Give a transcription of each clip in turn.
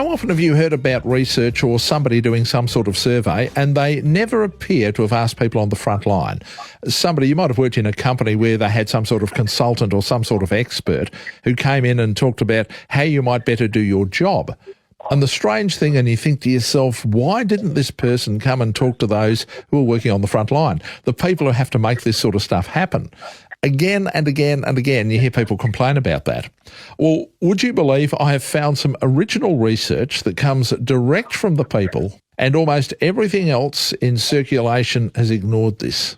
How often have you heard about research or somebody doing some sort of survey and they never appear to have asked people on the front line? Somebody, you might have worked in a company where they had some sort of consultant or some sort of expert who came in and talked about how you might better do your job. And the strange thing, and you think to yourself, why didn't this person come and talk to those who are working on the front line, the people who have to make this sort of stuff happen? Again and again and again, you hear people complain about that. Well, would you believe I have found some original research that comes direct from the people, and almost everything else in circulation has ignored this.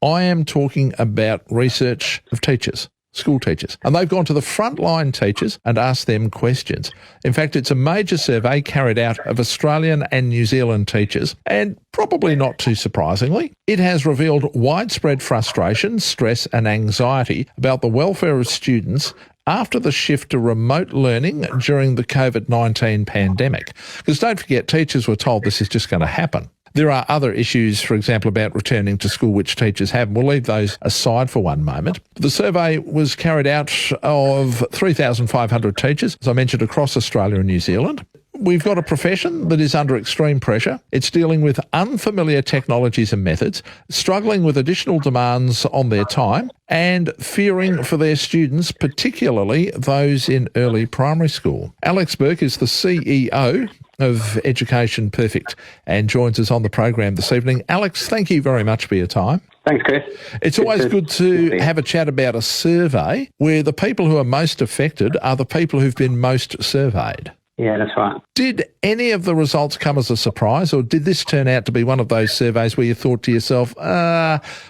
I am talking about research of teachers, school teachers, and they've gone to the frontline teachers and asked them questions. In fact, it's a major survey carried out of Australian and New Zealand teachers, and probably not too surprisingly, it has revealed widespread frustration, stress and anxiety about the welfare of students after the shift to remote learning during the COVID-19 pandemic. Because don't forget, teachers were told this is just going to happen. There are other issues, for example, about returning to school, which teachers have. We'll leave those aside for one moment. The survey was carried out of 3,500 teachers, as I mentioned, across Australia and New Zealand. We've got a profession that is under extreme pressure. It's dealing with unfamiliar technologies and methods, struggling with additional demands on their time, and fearing for their students, particularly those in early primary school. Alex Burke is the CEO of Education Perfect and joins us on the program this evening. Alex, thank you very much for your time. Thanks, Chris. It's always good to have a chat about a survey where the people who are most affected are the people who've been most surveyed. Yeah, that's right. Did any of the results come as a surprise, or did this turn out to be one of those surveys where you thought to yourself,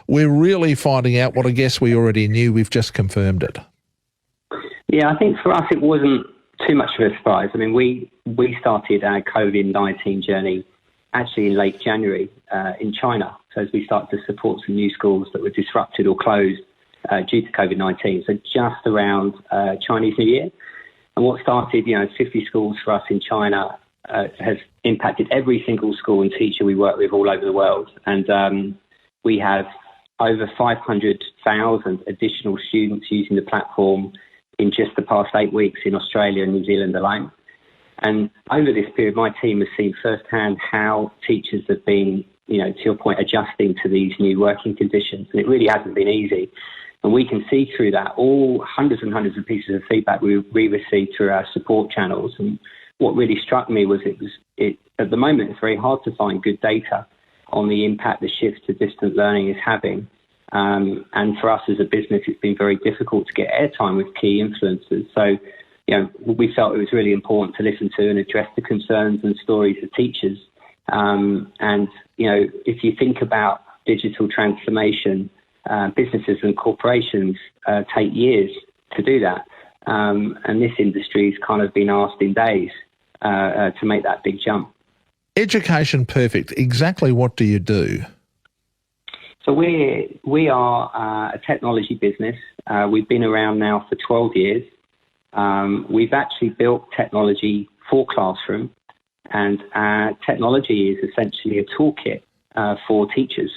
we're really finding out what I guess we already knew, we've just confirmed it? Yeah, I think for us it wasn't too much of a surprise. I mean, we started our COVID-19 journey actually in late January in China. So as we started to support some new schools that were disrupted or closed due to COVID-19, so just around Chinese New Year. And what started, 50 schools for us in China has impacted every single school and teacher we work with all over the world. And we have over 500,000 additional students using the platform in just the past 8 weeks in Australia and New Zealand alone. And over this period, my team has seen firsthand how teachers have been, to your point, adjusting to these new working conditions. And it really hasn't been easy. And we can see through that all hundreds and hundreds of pieces of feedback we received through our support channels. And what really struck me was at the moment, it's very hard to find good data on the impact the shift to distant learning is having. And for us as a business, it's been very difficult to get airtime with key influencers. So, we felt it was really important to listen to and address the concerns and stories of teachers. If you think about digital transformation, businesses and corporations take years to do that. And this industry has kind of been asked in days to make that big jump. Education Perfect, exactly what do you do? So we are a technology business. We've been around now for 12 years. We've actually built technology for classroom, and technology is essentially a toolkit for teachers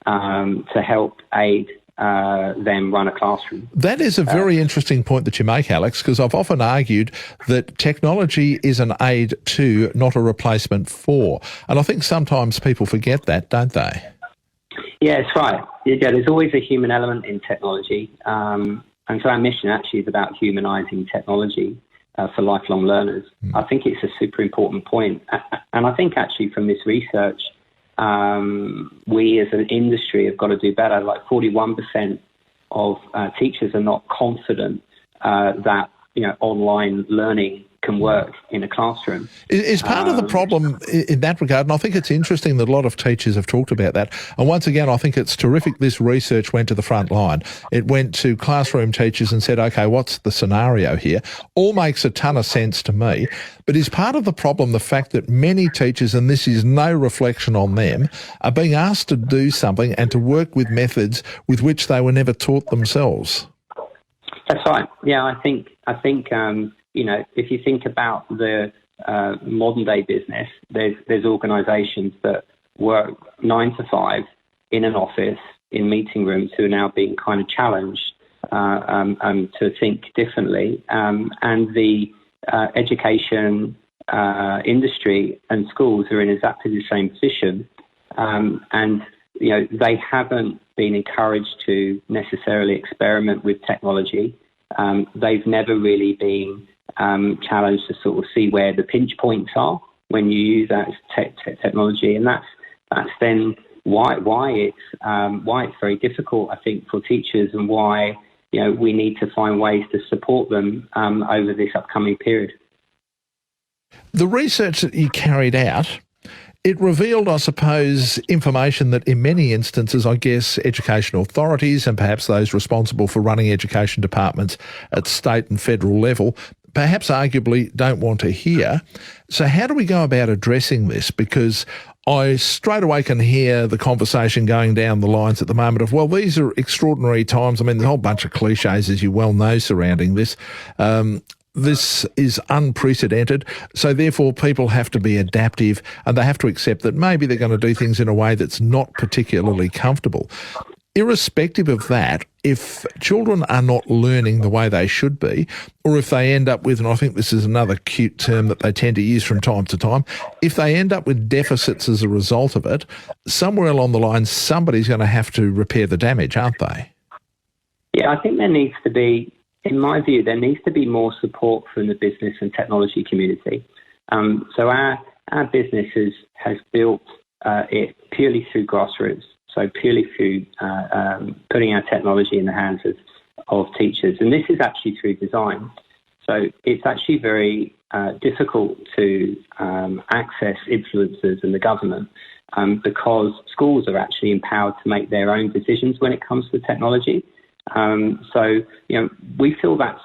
to help aid them run a classroom. That is a very interesting point that you make, Alex, because I've often argued that technology is an aid to, not a replacement for. And I think sometimes people forget that, don't they? Yeah, that's right. Yeah, there's always a human element in technology. And so our mission actually is about humanising technology for lifelong learners. I think it's a super important point. And I think actually from this research, we as an industry have got to do better. Like 41% of teachers are not confident that online learning can work in a classroom. Is part of the problem in that regard, and I think it's interesting that a lot of teachers have talked about that. And once again, I think it's terrific this research went to the front line. It went to classroom teachers and said, okay, what's the scenario here? All makes a ton of sense to me. But is part of the problem the fact that many teachers, and this is no reflection on them, are being asked to do something and to work with methods with which they were never taught themselves? That's right. Yeah, I think if you think about the modern day business, there's organisations that work 9 to 5 in an office, in meeting rooms, who are now being kind of challenged to think differently. And the education industry and schools are in exactly the same position, and they haven't been encouraged to necessarily experiment with technology. They've never really been challenged to sort of see where the pinch points are when you use that technology, and that's then why it's very difficult, I think, for teachers, and why we need to find ways to support them over this upcoming period. The research that you carried out, it revealed, I suppose, information that in many instances, I guess, education authorities and perhaps those responsible for running education departments at state and federal level perhaps arguably don't want to hear. So how do we go about addressing this? Because I straight away can hear the conversation going down the lines at the moment of, well, these are extraordinary times. I mean, there's a whole bunch of cliches, as you well know, surrounding this. This is unprecedented, so therefore people have to be adaptive and they have to accept that maybe they're going to do things in a way that's not particularly comfortable. Irrespective of that, if children are not learning the way they should be, or if they end up with, and I think this is another cute term that they tend to use from time to time, if they end up with deficits as a result of it, somewhere along the line somebody's going to have to repair the damage, aren't they? Yeah, I think there needs to be, in my view, there needs to be more support from the business and technology community. So our business has built it purely through grassroots, so purely through putting our technology in the hands of teachers. And this is actually through design. So it's actually very difficult to access influencers and the government because schools are actually empowered to make their own decisions when it comes to technology. So we feel that's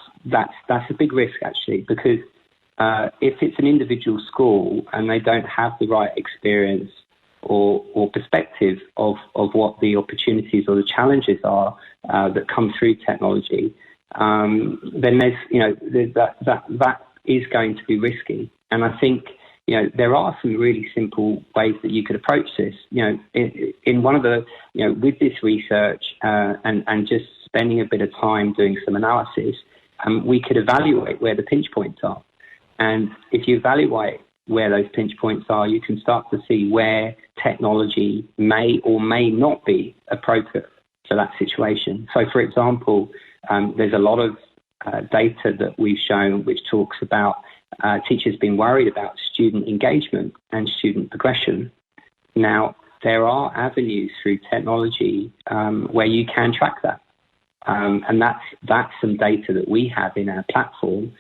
a big risk actually, because if it's an individual school and they don't have the right experience or perspective of what the opportunities or the challenges are that come through technology, then that is going to be risky. And I think there are some really simple ways that you could approach this. In one of the with this research and just spending a bit of time doing some analysis, we could evaluate where the pinch points are. And if you evaluate where those pinch points are, you can start to see where technology may or may not be appropriate for that situation. So, for example, there's a lot of data that we've shown which talks about teachers being worried about student engagement and student progression. Now, there are avenues through technology where you can track that. And that's some data that we have in our platform.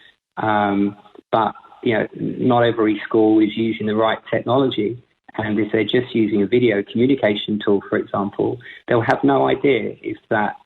But not every school is using the right technology. And if they're just using a video communication tool, for example, they'll have no idea if that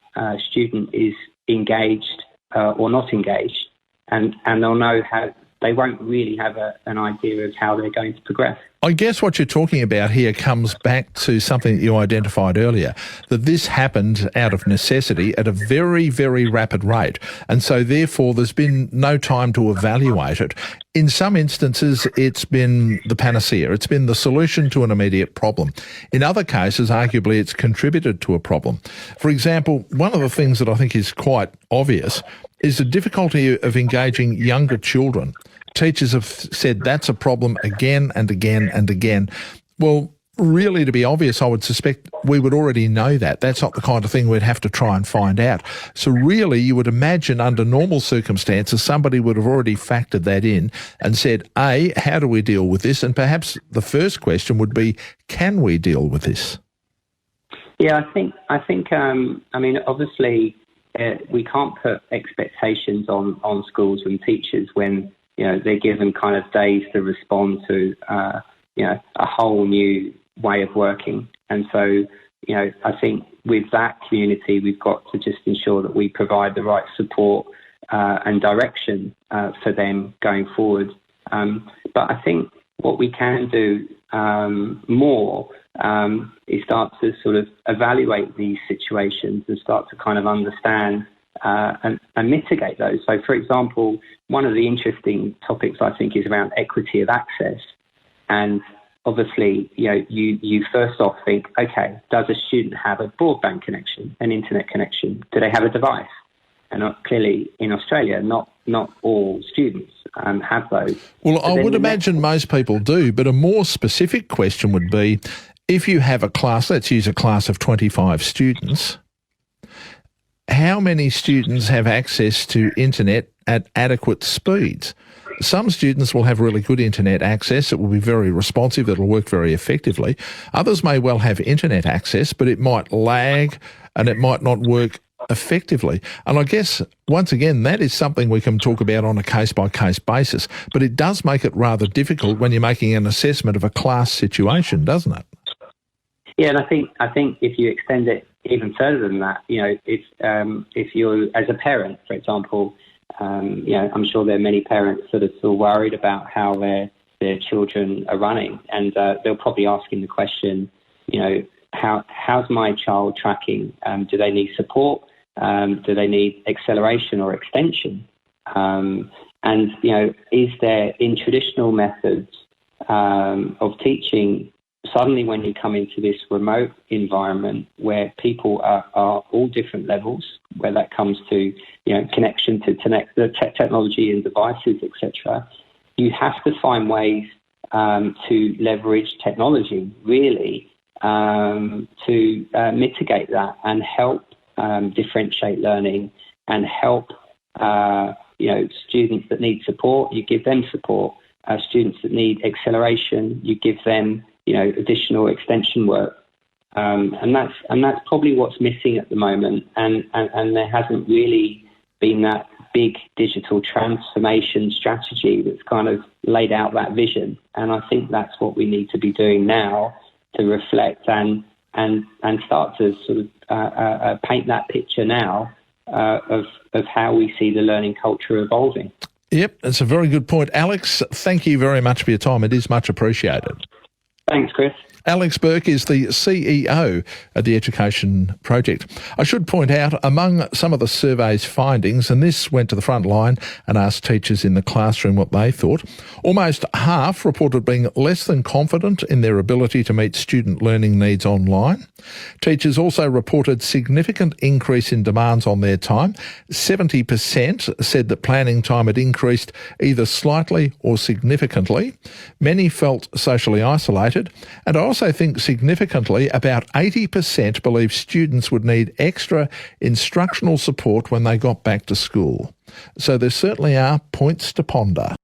student is engaged or not engaged. And they'll know how they won't really have an idea of how they're going to progress. I guess what you're talking about here comes back to something that you identified earlier, that this happened out of necessity at a very, very rapid rate. And so therefore there's been no time to evaluate it. In some instances, it's been the panacea. It's been the solution to an immediate problem. In other cases, arguably, it's contributed to a problem. For example, one of the things that I think is quite obvious is the difficulty of engaging younger children. Teachers have said that's a problem again and again and again. Well, really, to be obvious, I would suspect we would already know that. That's not the kind of thing we'd have to try and find out. So really, you would imagine under normal circumstances, somebody would have already factored that in and said, A, how do we deal with this? And perhaps the first question would be, can we deal with this? Yeah, I think. Obviously, we can't put expectations on schools and teachers when they're given kind of days to respond to a whole new way of working. And so I think with that community, we've got to just ensure that we provide the right support and direction for them going forward. But I think what we can do more is start to sort of evaluate these situations and start to kind of understand and mitigate those. So, for example, one of the interesting topics I think is around equity of access. And obviously, you first off think, okay, does a student have a broadband connection, an internet connection? Do they have a device? And clearly in Australia, not not all students have those. Well, But I then would the imagine most people do, but a more specific question would be, if you have a class, let's use a class of 25 students, how many students have access to internet at adequate speeds? Some students will have really good internet access. It will be very responsive. It'll work very effectively. Others may well have internet access, but it might lag and it might not work effectively. And I guess, once again, that is something we can talk about on a case-by-case basis. But it does make it rather difficult when you're making an assessment of a class situation, doesn't it? Yeah, and I think if you extend it even further than that, if you're, as a parent, for example, I'm sure there are many parents that are still worried about how their children are running, and they'll probably asking the question, how's my child tracking? Do they need support? Do they need acceleration or extension? Is there, in traditional methods of teaching, suddenly when you come into this remote environment where people are all different levels, where that comes to connection to the technology and devices, etc., you have to find ways to leverage technology really to mitigate that and help differentiate learning and help students that need support, you give them support. Students that need acceleration, you give them additional extension work, and that's probably what's missing at the moment. And there hasn't really been that big digital transformation strategy that's kind of laid out that vision. And I think that's what we need to be doing now to reflect and start to sort of paint that picture now of how we see the learning culture evolving. Yep, that's a very good point. Alex, thank you very much for your time. It is much appreciated. Thanks, Chris. Alex Burke is the CEO of the Education Project. I should point out, among some of the survey's findings, and this went to the front line and asked teachers in the classroom what they thought, almost half reported being less than confident in their ability to meet student learning needs online. Teachers also reported significant increase in demands on their time. 70% said that planning time had increased either slightly or significantly. Many felt socially isolated, and I also think significantly about 80% believe students would need extra instructional support when they got back to school. So there certainly are points to ponder.